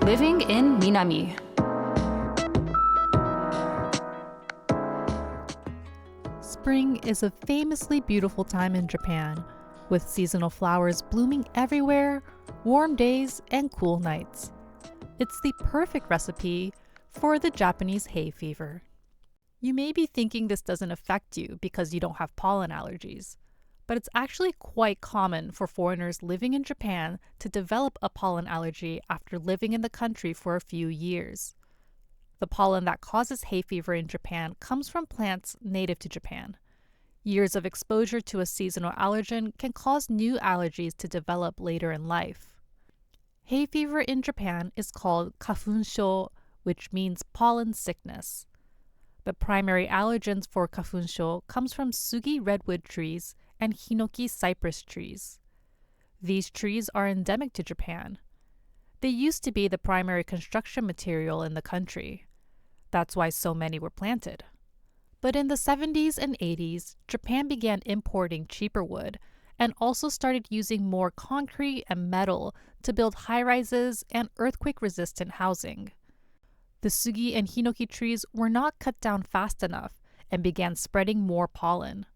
Living in Minami. Spring is a famously beautiful time in Japan, with seasonal flowers blooming everywhere, warm days, and cool nights. It's the perfect recipe for the Japanese hay fever. You may be thinking this doesn't affect you because you don't have pollen allergies, but it's actually quite common for foreigners living in Japan to develop a pollen allergy after living in the country for a few years. The pollen that causes hay fever in Japan comes from plants native to Japan. Years of exposure to a seasonal allergen can cause new allergies to develop later in life. Hay fever in Japan is called kafunsho, which means pollen sickness. The primary allergens for kafunsho comes from sugi redwood trees and hinoki cypress trees. These trees are endemic to Japan. They used to be the primary construction material in the country. That's why so many were planted. But in the 70s and 80s, Japan began importing cheaper wood and also started using more concrete and metal to build high-rises and earthquake-resistant housing. The sugi and hinoki trees were not cut down fast enough and began spreading more pollen.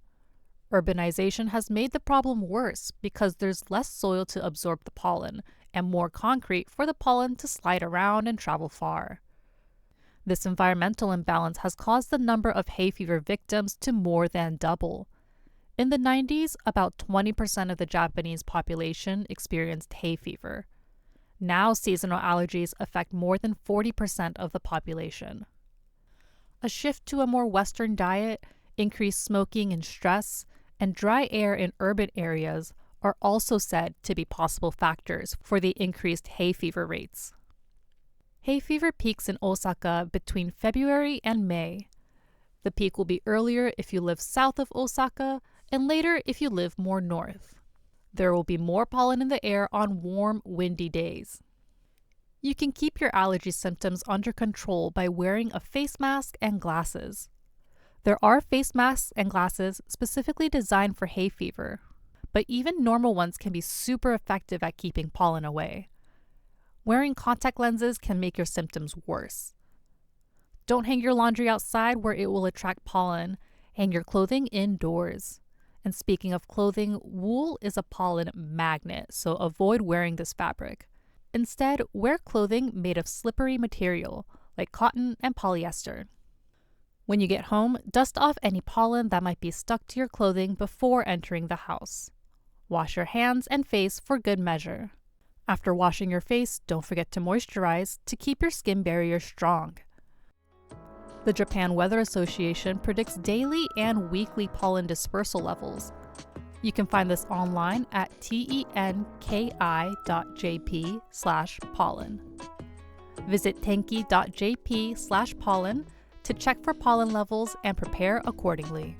Urbanization has made the problem worse because there's less soil to absorb the pollen and more concrete for the pollen to slide around and travel far. This environmental imbalance has caused the number of hay fever victims to more than double. In the 90s, about 20% of the Japanese population experienced hay fever. Now, seasonal allergies affect more than 40% of the population. A shift to a more Western diet, increased smoking and stress, and dry air in urban areas are also said to be possible factors for the increased hay fever rates. Hay fever peaks in Osaka between February and May. The peak will be earlier if you live south of Osaka and later if you live more north. There will be more pollen in the air on warm, windy days. You can keep your allergy symptoms under control by wearing a face mask and glasses. There are face masks and glasses specifically designed for hay fever, but even normal ones can be super effective at keeping pollen away. Wearing contact lenses can make your symptoms worse. Don't hang your laundry outside where it will attract pollen. Hang your clothing indoors. And speaking of clothing, wool is a pollen magnet, so avoid wearing this fabric. Instead, wear clothing made of slippery material, like cotton and polyester. When you get home, dust off any pollen that might be stuck to your clothing before entering the house. Wash your hands and face for good measure. After washing your face, don't forget to moisturize to keep your skin barrier strong. The Japan Weather Association predicts daily and weekly pollen dispersal levels. You can find this online at tenki.jp/pollen. Visit tenki.jp/pollen to check for pollen levels and prepare accordingly.